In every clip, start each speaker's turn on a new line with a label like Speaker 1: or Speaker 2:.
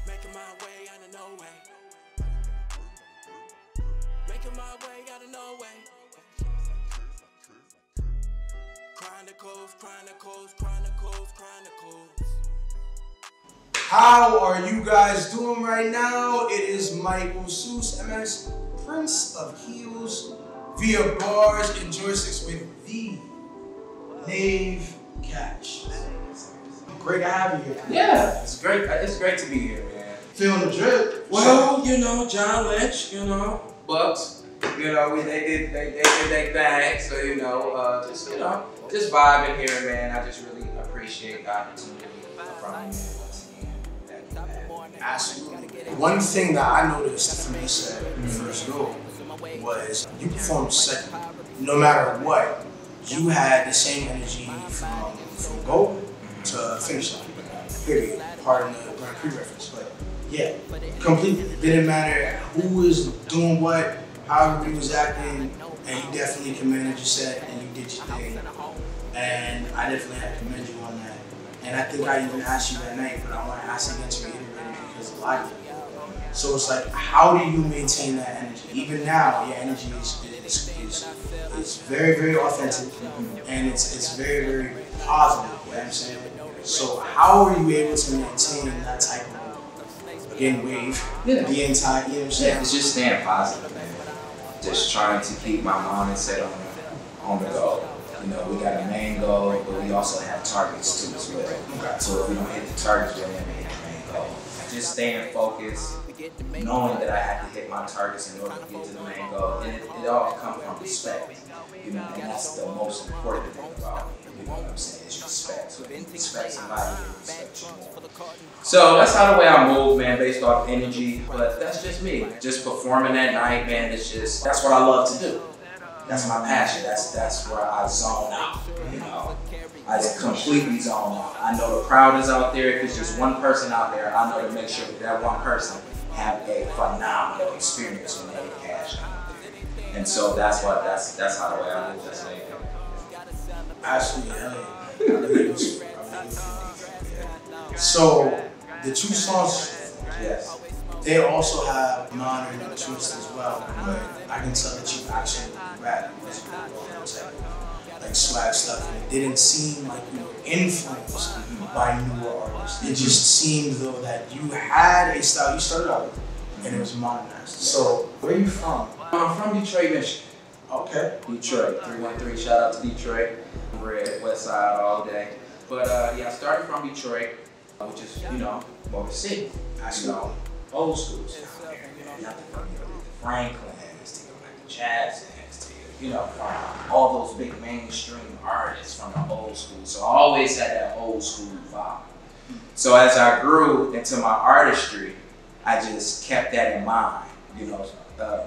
Speaker 1: Making my way out of no way. Making my way out of no way. Chronicles, chronicles, chronicles, chronicles.
Speaker 2: How are you guys doing right now? It is Michael Seuss, MS Prince of Heels, via bars and joysticks with the Navcaxh. Great to have you here.
Speaker 3: Yeah, it's great. It's great to be here, man.
Speaker 2: Feeling the drip?
Speaker 3: Well, you know, John Lynch, you know, Bucks, you know, they did their thing. So you know, just vibing here, man. I just really appreciate the opportunity from you, man.
Speaker 2: Absolutely. One thing that I noticed from you said when you first go was you performed second. No matter what, you had the same energy from go to finish line. Period. Pardon the Grand Prix reference, but yeah, completely. It didn't matter who was doing what, how everybody was acting, and you definitely commanded your set and you did your thing. And I definitely had to commend you on that. And I think I even asked you that night, but I want to ask again to reiterate it because a lot of you. So it's like, how do you maintain that energy? Even now, your energy is very, very authentic, and it's very, very positive. You know what I'm saying? So how are you able to maintain that type of, again, wave, the entire, you know what I'm saying?
Speaker 3: Yeah, it's just staying positive, man. Just trying to keep my mindset on the goal. You know, we got a main goal, but we also have targets too as well. Okay. So if we don't hit the targets, we're going to hit the main goal. Just staying focused, knowing that I have to hit my targets in order to get to the main goal. And it all comes from respect. You know, and that's the most important thing about it. You know what I'm saying? It's respect. So if you respect somebody, they respect you more. So that's how the way I move, man, based off energy. But that's just me. Just performing that night, man, that's what I love to do. That's my passion. That's where I zone out. You know, I just completely zone out. I know the crowd is out there. If it's just one person out there, I know to make sure that one person have a phenomenal experience when they get cash. And so that's how the way I move. That's like
Speaker 2: Absolutely, hell yeah. So the two songs,
Speaker 3: yes,
Speaker 2: they also have modern twists as well, but I can tell that you actually rap like swag stuff, and it didn't seem like you were influenced by newer artists. It just seemed though that you had a style you started out with, and it was modernized. So where are you from?
Speaker 3: I'm from Detroit, Michigan.
Speaker 2: Okay.
Speaker 3: Detroit, 313, shout out to Detroit. Red, West Side all day. But yeah, I started from Detroit, which is, you know, Motor City. You know, old schools down there. Nothing from the Franklins to the Jazz hands to, you know, all those big mainstream artists from the old school. So I always had that old school vibe. So as I grew into my artistry, I just kept that in mind, you know,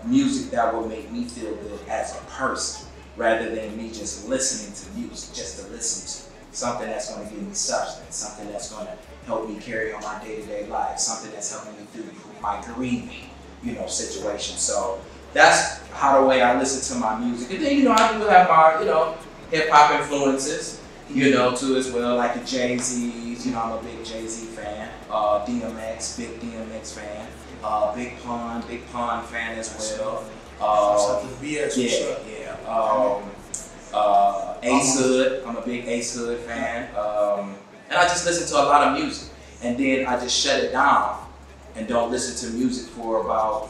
Speaker 3: music that would make me feel good as a person, rather than me just listening to music, just to listen to something that's going to give me substance, something that's going to help me carry on my day-to-day life, something that's helping me through my grieving, you know, situation. So that's how the way I listen to my music. And then, you know, I do have my, you know, hip-hop influences, you know, too as well, like the Jay-Z's, you know, I'm a big Jay-Z fan, DMX, big DMX fan, Big Pun fan as well. Ace Hood, I'm a big Ace Hood fan. And I just listen to a lot of music. And then I just shut it down and don't listen to music for about,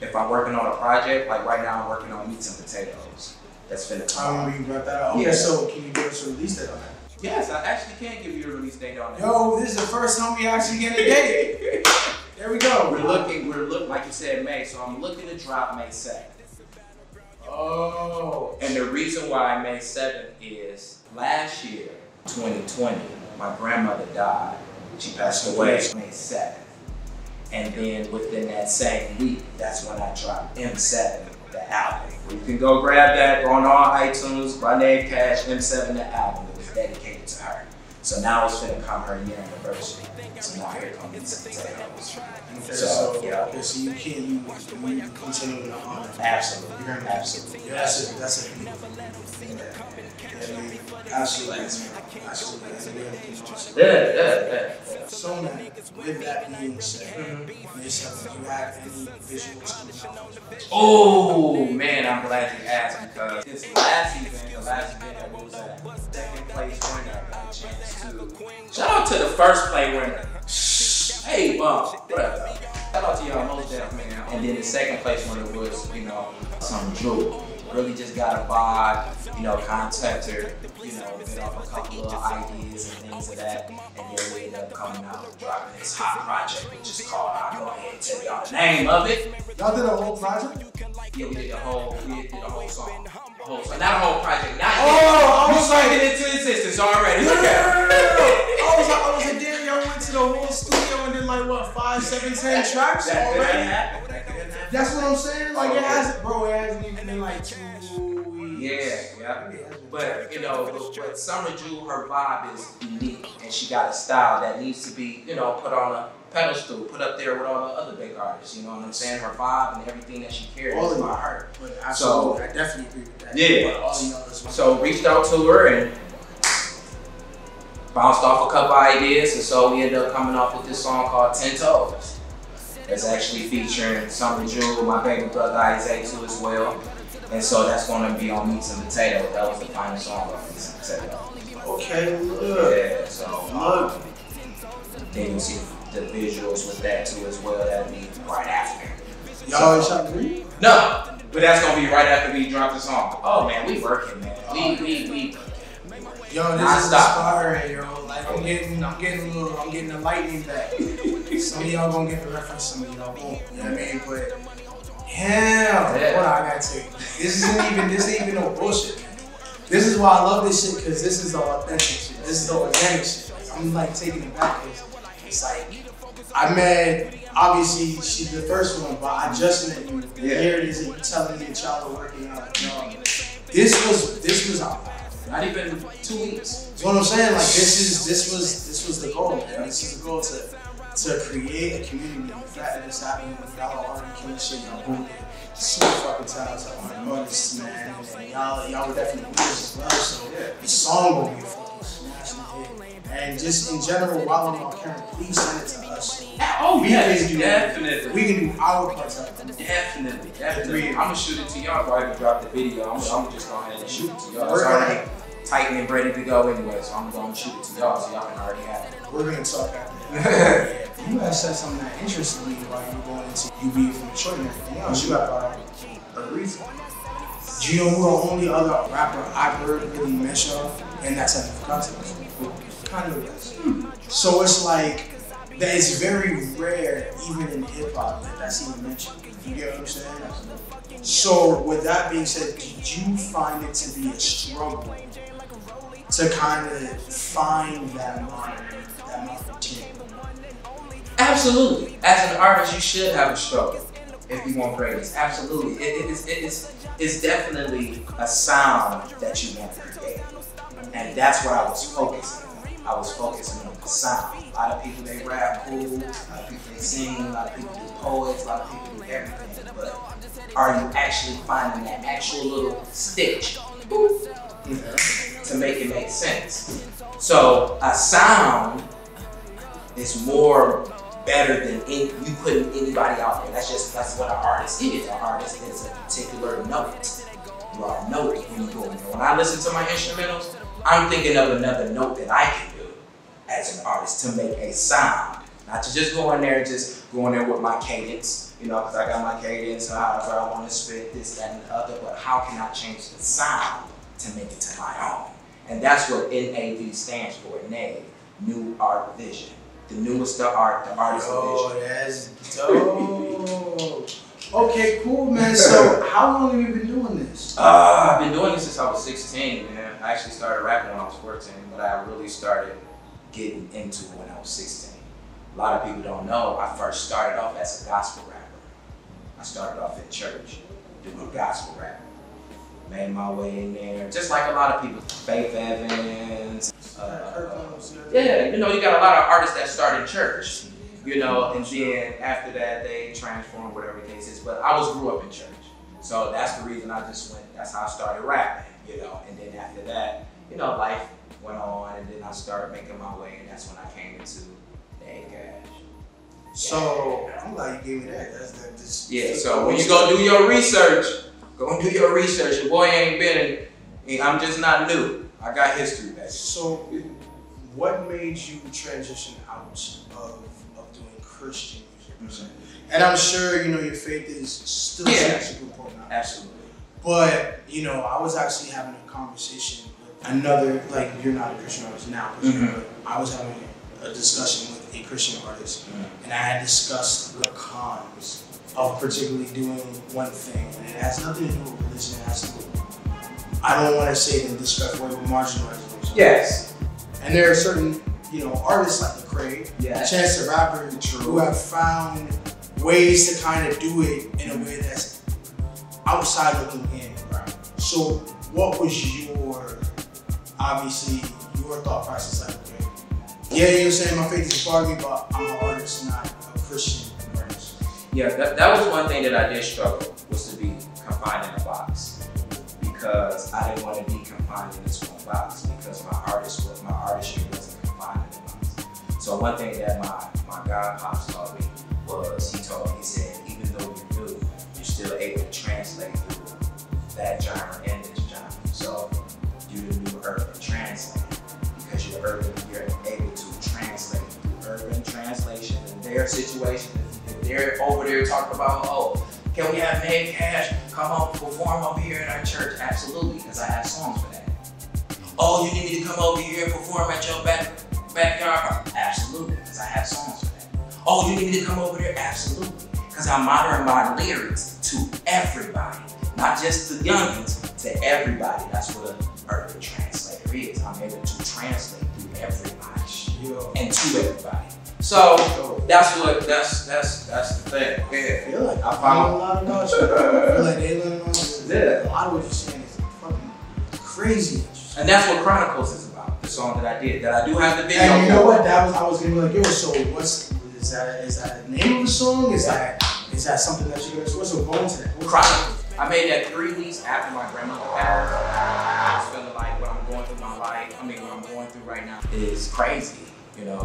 Speaker 3: if I'm working on a project, like right now I'm working on Meats and Potatoes. That's finna come.
Speaker 2: I remember you brought that up. Okay, so can you give us a release date on that?
Speaker 3: Yes, I actually can give you a release date on that.
Speaker 2: Yo, this is the first time we actually get a date. There we go.
Speaker 3: We're looking, like you said, May, so I'm looking to drop May 2nd.
Speaker 2: Oh.
Speaker 3: And the reason why May 7th is last year, 2020, my grandmother died. She passed away May 7th. And then within that same week, that's when I dropped M7, the album. You can go grab that on all iTunes, by Navcaxh, M7, the album. It was dedicated to her. So now it's gonna come her year anniversary. So now here comes the potatoes.
Speaker 2: Okay,
Speaker 3: So, yeah.
Speaker 2: okay, so you continue to honor.
Speaker 3: Absolutely.
Speaker 2: You're gonna
Speaker 3: Absolutely.
Speaker 2: Yeah, that's a beautiful thing. Absolutely. Absolutely.
Speaker 3: Yeah.
Speaker 2: So now, with that being said, yourself, do you have any visuals coming out?
Speaker 3: Oh man, I'm glad you asked because this last event that we was at, second place winner got a chance to. Shout out to the first place winner. Hey, what up? Shout out to y'all, most definitely, man. And then the second place winner was, some Drew. Really just got a vibe, contact her, bit off a couple of ideas and things of that. And then we ended up coming out and dropping this hot project, which is called, I'll go ahead and tell y'all the name of it.
Speaker 2: Y'all did a whole project?
Speaker 3: Yeah, we did the whole song. Not a whole project, not
Speaker 2: I was
Speaker 3: like it into existence already. Look at it.
Speaker 2: I was like, damn, y'all went to the whole studio and did like what, 5, 7, 10 tracks already? That's what I'm saying. Like it hasn't even been like 2 weeks.
Speaker 3: Yeah. But but Summer Jewel, her vibe is unique, and she got a style that needs to be, put on a pedestal, put up there with all the other big artists. You know what I'm saying? Her vibe and everything that she carries is by her.
Speaker 2: So I definitely agree with that.
Speaker 3: Yeah.
Speaker 2: But all the others.
Speaker 3: So reached out to her and bounced off a couple ideas, and so we ended up coming off with this song called 10 Toes. It's actually featuring Summer Jewel, my baby brother Isaiah too as well. And so that's going to be on Meats and Potatoes. That was the final song of Meats and Potatoes.
Speaker 2: Okay, look.
Speaker 3: Yeah, so then you'll see the visuals with that too as well. That'll be right after.
Speaker 2: Y'all already shot the video?
Speaker 3: No, but that's going to be right after we drop the song. Oh man, we working, man. We.
Speaker 2: Yo, this is inspiring, yo. Like I'm getting the lightning back. Some of y'all gonna get the reference, some of y'all won't. You know what I mean? But hell, hold on, I gotta tell you. This ain't even no bullshit, man. This is why I love this shit, because this is the authentic shit. This is the organic shit. Like, I'm like taking it back, because it's like I met, obviously she's the first one, but I just met you.
Speaker 3: Yeah.
Speaker 2: Here it is, and you telling me that y'all are working out. This was
Speaker 3: Not even 2 weeks.
Speaker 2: That's what I'm saying. Like this was the goal, man. This is the goal to create a community. The fact that it's happening, y'all are already killing shit. Y'all boom, so fucking talented artists, man. And y'all were definitely winners as well. So the song will be a fucking smashing hit. And just in general, while I'm on camera, please send it to us.
Speaker 3: Oh yes,
Speaker 2: definitely. We can do our parts of it.
Speaker 3: Definitely. I'm gonna shoot it to y'all before I even drop the video. I'm just go ahead and shoot it to y'all. It's already tight and ready to go anyway, so I'm gonna shoot it to y'all so y'all can already have it.
Speaker 2: We're gonna talk after that. You guys said something that interested me while you were going into you being from Detroit and everything else. You got brought up a reason. Do you know who the only other rapper I've heard really mention in that type of context? Kind of is. So it's like that it's very rare, even in hip hop, that that's even mentioned. You get what I'm saying? So with that being said, did you find it to be a struggle to kind of find that market?
Speaker 3: Absolutely. As an artist, you should have a struggle if you want greatness. Absolutely. It's definitely a sound that you want to create. And that's what I was focusing on. I was focusing on the sound. A lot of people, they rap cool. A lot of people, they sing. A lot of people do poets. A lot of people do everything. But are you actually finding that actual little stitch to make it make sense? So a sound is more better than you putting anybody out there. That's what an artist is. An artist is a particular note. You are a note when you go in there. When I listen to my instrumentals, I'm thinking of another note that I can do as an artist to make a sound. Not to just go in there and just go in there with my cadence, because I got my cadence, however I want to spit this, that, and the other, but how can I change the sound to make it to my own? And that's what NAV stands for, NAV, New Art Vision. The newest the art, the artist vision.
Speaker 2: Oh, that's dope. Okay, cool, man. So how long have you been doing this?
Speaker 3: I've been doing this since I was 16, man. I actually started rapping when I was 14, but I really started getting into it when I was 16. A lot of people don't know, I first started off as a gospel rapper. I started off in church, doing gospel rap. Made my way in there, just like a lot of people. Faith Evans, Yeah, you know, you got a lot of artists that start in church, you know, and then after that they transform, whatever the case is. But I grew up in church, so that's the reason I just went. That's how I started rapping, you know. And then after that, you know, life went on, and then I started making my way, and that's when I came into Navcaxh.
Speaker 2: So I'm glad you gave me that.
Speaker 3: Yeah. So when you go do your research, Your boy ain't been in. I'm just not new. I got history back.
Speaker 2: So, what made you transition out of doing Christian music? And I'm sure you know your faith is still super important.
Speaker 3: Absolutely.
Speaker 2: But you know, I was actually having a conversation with another, like, you're not a Christian artist now, but I was having a discussion with a Christian artist, and I had discussed the cons of particularly doing one thing, and it has nothing to do with religion. It has to do with, I don't want to say it in disrespectful way, but marginalizing.
Speaker 3: Yes.
Speaker 2: And there are certain, you know, artists like Lecrae, Chance the Rapper, who have found ways to kind of do it in a way that's outside looking in. Right. So, what was your, obviously, your thought process like, okay, yeah, you're saying my faith is a part of me, but I'm an artist, not a Christian artist.
Speaker 3: Yeah, that was one thing that I did struggle, was to be confined in a box. Because I didn't want to be confined in this one box, because my artistry wasn't confined in a box. So one thing that my God Pops taught me was, he said, even though you're new, you're still able to translate through that genre and this genre. So you're the new urban translator, because you're able to translate through urban translation and their situation. If they're over there talking about, oh, can we have Navcaxh come up perform over here at our church? Absolutely, because I have songs for that. Oh, you need me to come over here and perform at your backyard? Absolutely, because I have songs for that. Oh, you need me to come over there? Absolutely, because I modern my lyrics to everybody, not just the youngins, to everybody. That's what an urban translator is. I'm able to translate through everybody and to everybody. So that's the thing.
Speaker 2: I feel like I found a lot of knowledge. I feel like they learn a lot of what you're saying is fucking crazy.
Speaker 3: And that's what Chronicles is about. The song that I did. That I do have the video.
Speaker 2: And you know what? I was gonna be like, yo. So is that the name of the song? Is that something that you're gonna? What's going to that?
Speaker 3: Chronicles. I made that 3 weeks after my grandmother passed. I was feeling like what I'm going through in my life. I mean, what I'm going through right now is crazy. You know,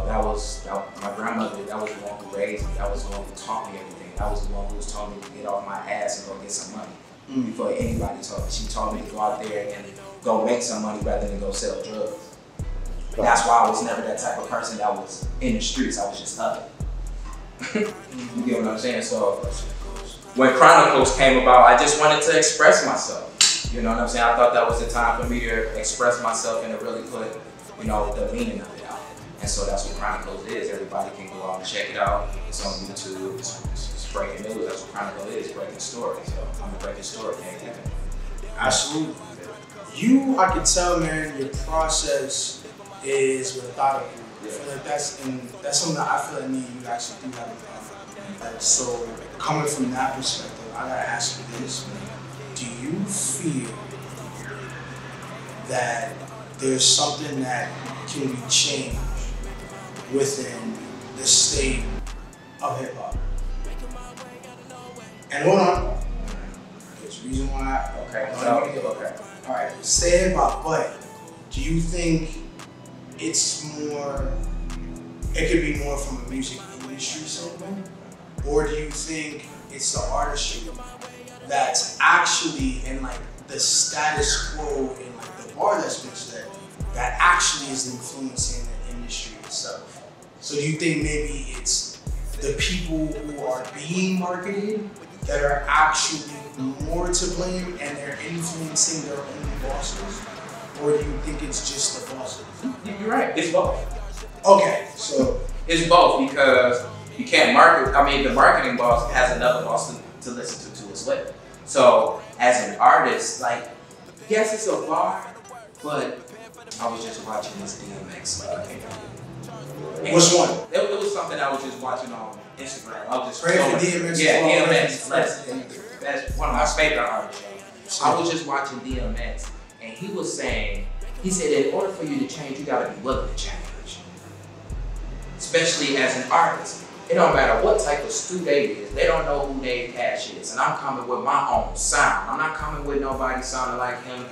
Speaker 3: my grandmother, that was the one who raised me. That was the one who taught me everything. That was the one who was telling me to get off my ass and go get some money. Before anybody taught me. She taught me to go out there and go make some money rather than go sell drugs. That's why I was never that type of person that was in the streets. I was just up. You get what I'm saying? So when Chronicles came about, I just wanted to express myself. You know what I'm saying? I thought that was the time for me to express myself and to really put, you know, the meaning of it out. And so that's what Chronicles is. Everybody can go out and check it out. It's on YouTube. It's breaking news. That's what Chronicles is, breaking stories. So I'm a breaking story, can't get it.
Speaker 2: Absolutely. I can tell, man, your process is methodical. I feel like that's something that I feel like me and you actually do have in common. So coming from that perspective, I gotta ask you this, man. Do you feel that there's something that can be changed within the state of hip hop? And hold on, there's a reason why.
Speaker 3: Okay.
Speaker 2: All right. Say hip hop, but do you think it could be more from a music industry standpoint, or do you think it's the artistry that's actually in like the status quo in like the bar that's been said that actually is influencing the industry itself? So do you think maybe it's the people who are being marketed that are actually more to blame and they're influencing their own bosses? Or do you think it's just the bosses?
Speaker 3: You're right, it's both.
Speaker 2: Okay, so.
Speaker 3: It's both, because you can't market, I mean, the marketing boss has another boss to listen to as well. So as an artist, like, yes, it's a bar, but I was just watching this DMX.
Speaker 2: Which one?
Speaker 3: It was something I was just watching on Instagram. I was just
Speaker 2: Pray for DMX.
Speaker 3: Yeah, DMX. That's one of my favorite artists. I was just watching DMX, and he was saying He said, in order for you to change, you gotta be willing to change. Especially as an artist. It don't matter what type of stew they is, they don't know who Navcaxh is. And I'm coming with my own sound. I'm not coming with nobody sounding like him.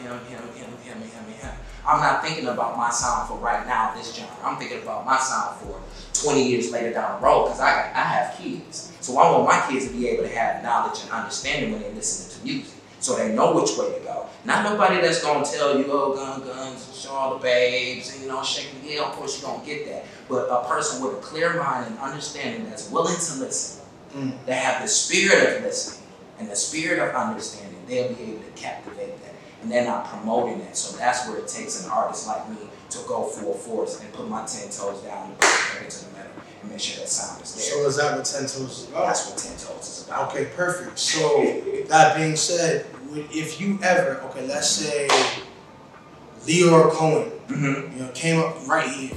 Speaker 3: I'm not thinking about my sound for right now, this genre. I'm thinking about my sound for 20 years later down the road, because I have kids. So I want my kids to be able to have knowledge and understanding when they're listening to music. So they know which way to go. Not nobody that's gonna tell you, oh, guns, show all the babes, and you know, shaking the head, of course you're gonna get that. But a person with a clear mind and understanding that's willing to listen, that have the spirit of listening and the spirit of understanding, they'll be able to captivate that. And they're not promoting that. So that's where it takes an artist like me to go full force and put my 10 toes down and bring it to the middle and make sure that sound is there.
Speaker 2: So is that what 10 toes is about?
Speaker 3: That's what 10 toes is about.
Speaker 2: Okay, perfect. So that being said, if you ever, okay, let's say Leo Cohen, you know, came up right here.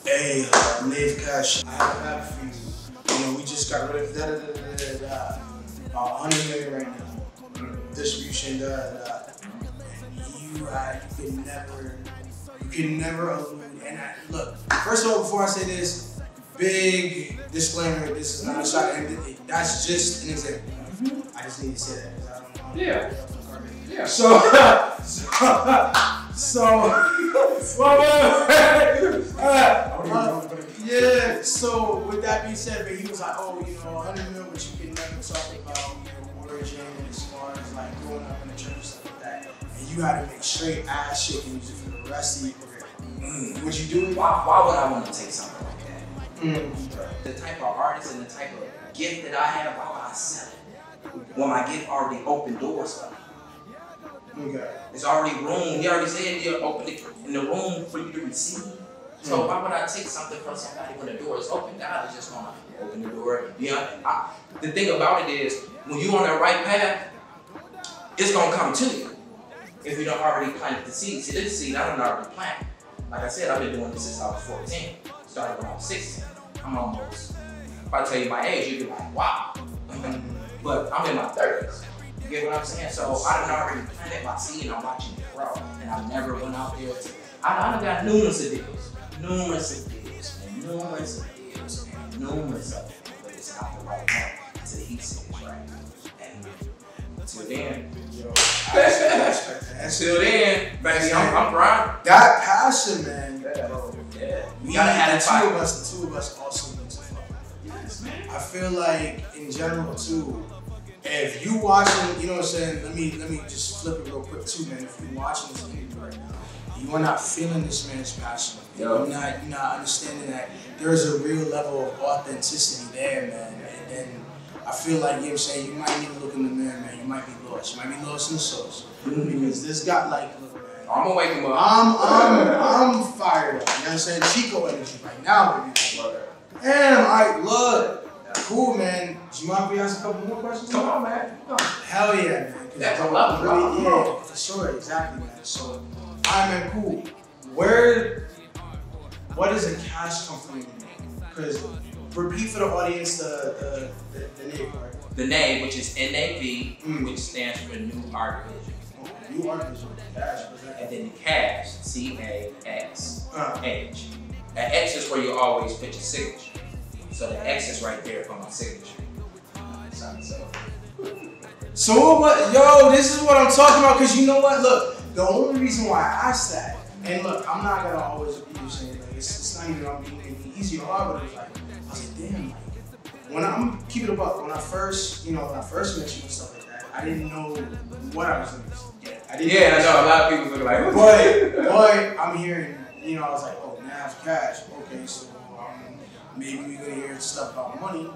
Speaker 2: Hey, Navcaxh, I have a rap for you. You know, we just got rid of 100 million right now. Distribution, you can never allude. And look, first of all, before I say this, big disclaimer: this is not a shot. That's just an example. I just need to say that because I don't know. Yeah. So with that being said, but he was like, oh, you know, 100 mil, but you can never talk about, you know, origin as far as like growing up in the church and stuff like that. And you had to make straight ass shaking music for the rest of your career. Would you do it?
Speaker 3: Why would I want to take something like that? The type of artist and the type of gift that I have, why would I sell it? When my gift already opened doors for me.
Speaker 2: Okay.
Speaker 3: There's already room. He already said you're open in the room for you to receive. So why would I take something from somebody when the door is open? God is just gonna open the door. Yeah. The thing about it is, when you're on the right path, it's gonna come to you. If you don't already planted the seed. See, this seed I don't already plant. Like I said, I've been doing this since I was 14. Started when I was 16. I'm almost. If I tell you my age, you'd be like, wow. But I'm in my 30s. You get what I'm saying? So I done already planted my seed and I'm watching it grow. And I never went out there to. I done got numerous of deals. Numerous of deals. But it's not the right one until he says it's right. And until then, baby, I'm grinding.
Speaker 2: That passion, man.
Speaker 3: Yeah.
Speaker 2: We gotta have the two of us also need to fuck. Yes, man. I feel like in general too, if you watching, you know what I'm saying, let me just flip it real quick too, man. If you're watching this video right now, you are not feeling this man's passion. You're not understanding that there's a real level of authenticity there, man. And then I feel like, you know what I'm saying, you might need to look in the mirror, man. You might be lost. You might be lost in the sauce. Because this got like, look, man.
Speaker 3: I'm gonna wake him up.
Speaker 2: I'm fired up. You know what I'm saying? Chico energy right now, baby. Damn, look. Cool, man. Do you mind if we ask a couple more questions?
Speaker 3: Come on, man.
Speaker 2: Hell yeah, man.
Speaker 3: That's a lot.
Speaker 2: Really, yeah, for sure, exactly, man. So, alright, man, cool. What does a cash come from? Because repeat for the audience the name, right?
Speaker 3: The name, which is NAV, which stands for New Art Vision.
Speaker 2: Okay, New Art Vision. Cash.
Speaker 3: And then the Cash, CAX, H. That X is where you always put your signature. So the X is right there for my signature.
Speaker 2: So what? Yo, this is what I'm talking about. Because you know what? Look, the only reason why I asked that, and look, I'm not gonna always be saying like it's not even gonna be anything easy or hard, but it's like I was like, damn, like when I'm keeping it up, when I first met you and stuff like that, I didn't know what I was gonna get.
Speaker 3: I know a lot of people look like,
Speaker 2: boy, I'm hearing, you know, I was like, oh, Navcaxh, okay, so maybe we're gonna hear stuff about money,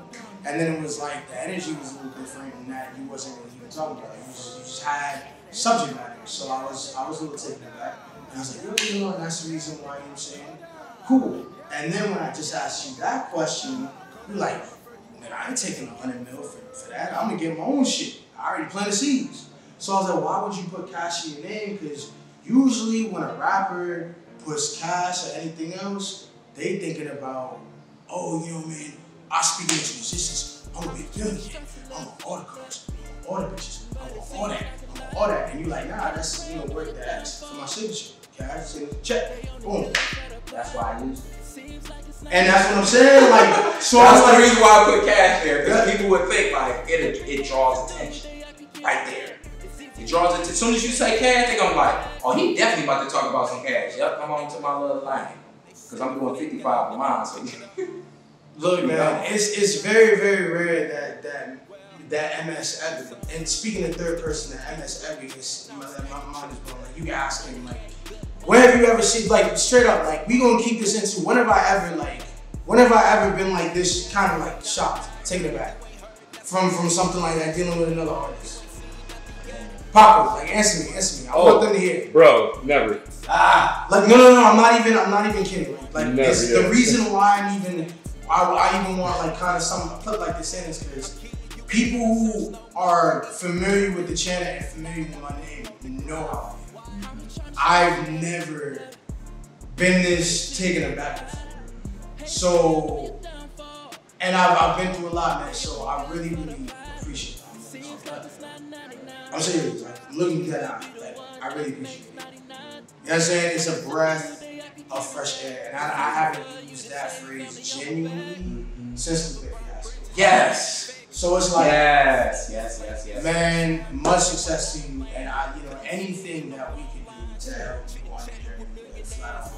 Speaker 2: and then it was like the energy was a little different, and that you wasn't really even talking about. You just had subject matter, so I was a little taken aback, and I was like, yo, you know, and that's the reason why you're saying, cool. And then when I just asked you that question, you're like, man, I ain't taking 100 mil for that. I'm gonna get my own shit. I already planted seeds. So I was like, why would you put cash in your name? Because usually when a rapper puts cash or anything else, they thinking about, oh, you know, man, I speak into musicians. I'm gonna be a millionaire. I want all the cars, all the bitches, I want all that, I want all that. And you're like, nah, that's, you know, worth the ass for my signature. Cash, check, boom.
Speaker 3: That's why I use it.
Speaker 2: And that's what I'm saying. Like, so
Speaker 3: that's
Speaker 2: I'm
Speaker 3: the
Speaker 2: like,
Speaker 3: reason why I put cash there, because people would think like it draws attention right there. It draws attention. As soon as you say cash, they gonna like, oh, he definitely about to talk about some cash. Yep, come on to my little line, because I'm doing 55 on mine. So
Speaker 2: look, man, it's very, very rare that MS Evan, and speaking of third person, that MS Evan is, my mind is blown. Like, you can ask him, like, when have you ever seen, like, straight up, like, we gonna keep this into, when have I ever been like this, kind of like shocked, taken aback from something like that, dealing with another artist? Papa, like, answer me. I want them to hear.
Speaker 4: Bro, never.
Speaker 2: Like, no, I'm not even kidding. Like
Speaker 4: Never,
Speaker 2: it's the reason why I even want, like, kind of something to put like this in is because people who are familiar with the channel and familiar with my name know how I am. I've never been this taken aback before. So, and I've been through a lot, man. So I really appreciate it. I'm serious. Like, looking at that, like, I really appreciate it. You know what I'm saying? It's a breath of fresh air, and I haven't used that phrase genuinely since the fiasco.
Speaker 3: yes.
Speaker 2: So it's like,
Speaker 3: yes.
Speaker 2: man, much success to you, and anything that we can do to help you on the journey, flat out on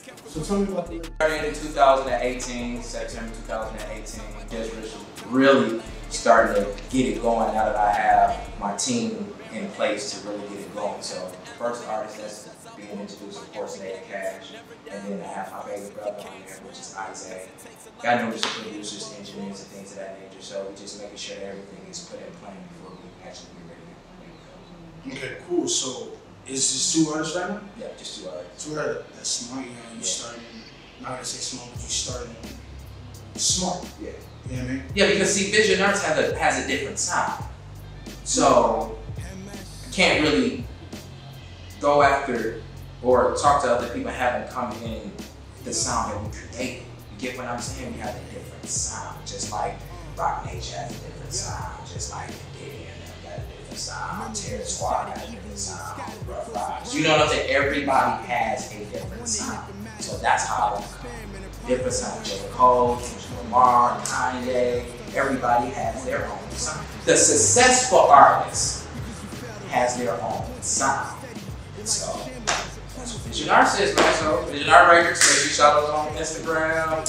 Speaker 2: camera. So tell me about the
Speaker 3: Started in 2018, September 2018. Just really starting to get it going now that I have my team in place to really get it going. So the first artist that's being introduced, of course, Navcaxh, and then I have my baby brother on there, which is Isaiah. Got numerous producers, engineers, and things of that nature. So we're just making sure that everything is put in plan before we actually get ready to go.
Speaker 2: Okay, cool. So is this 2 artists right now?
Speaker 3: Yeah, just 2 artists.
Speaker 2: 2 artists. That's smart. You know, you started. I'm not gonna say small, but you started smart.
Speaker 3: Yeah.
Speaker 2: You know what I mean?
Speaker 3: Yeah, because see, Edition Navcaxh has a different sound. So I can't really go after or talk to other people having come in the sound that we created. You get what I'm saying? We have a different sound, just like Rock Nation has a different sound, just like Diddy and them got a different sound, Terror Squad got a different sound, Rough Riders. You know what I'm saying? Everybody has a different sound. So that's how I want to come. Different sound. J. Cole, Lamar, Kanye, everybody has their own sound. The successful artist has their own sound. So that's what Edition Navcaxh is, man. So Edition Navcaxh Records, make sure you shout us on Instagram.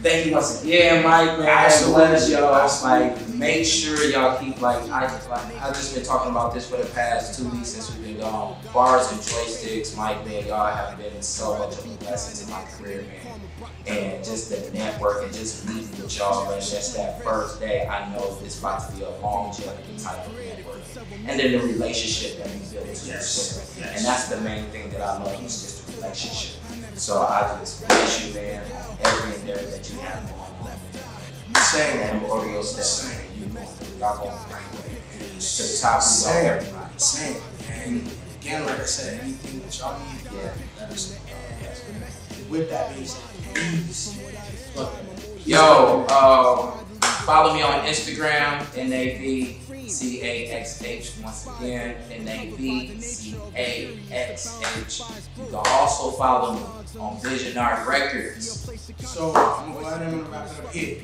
Speaker 3: Thank you once again, Mike, man. Bless y'all. Like, make sure y'all keep I've just been talking about this for the past 2 weeks since we've been gone. Bars and joysticks, Mike, man, y'all have been so much of a blessing to my career, man. And just the network and just meeting with y'all, man. Just that first day, I know it's about to be a longevity type of network. And then the relationship that we built too.
Speaker 2: Yes.
Speaker 3: And that's the main thing that I love is just the relationship. So I just wish you, man, every endeavor that you have going on.
Speaker 2: Same.
Speaker 3: And Oreo steps. Y'all going to the top of everybody.
Speaker 2: Same. And again, like I said, anything that y'all need, let us know. With that being said, please look at me.
Speaker 3: Yo, follow me on Instagram, NAVCAXH. Once again, NAVCAXH. You can also follow me on Edition Navcaxh Records.
Speaker 2: So I'm gonna go ahead and wrap it up here.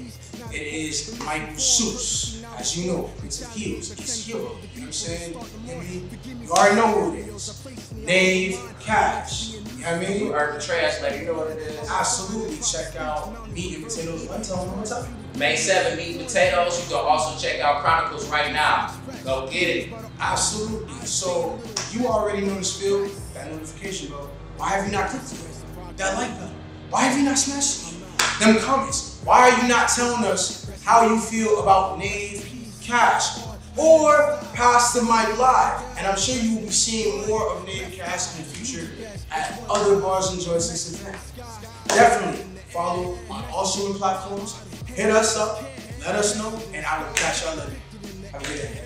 Speaker 2: It is Michael Seuss. As you know, it's a heels, it's hero. You know what I'm saying? You already know who it is. Navcaxh. You know what I mean?
Speaker 3: You heard the trash, like, you know what it is?
Speaker 2: Absolutely. Check out Meat and Potatoes. Tell them one more time.
Speaker 3: May 7, Meat and Potatoes. You can also check out Chronicles right now. Go get it.
Speaker 2: Absolutely. So you already know the spiel. That notification, bro. Why have you not clicked it? That like button. Why have you not smashed them comments? Why are you not telling us how you feel about Navcaxh or Pass the Mic Live? And I'm sure you will be seeing more of Navcaxh in the future at other bars and joysticks events. Definitely follow on all streaming platforms. Hit us up, let us know, and I will catch y'all later. Have a good day.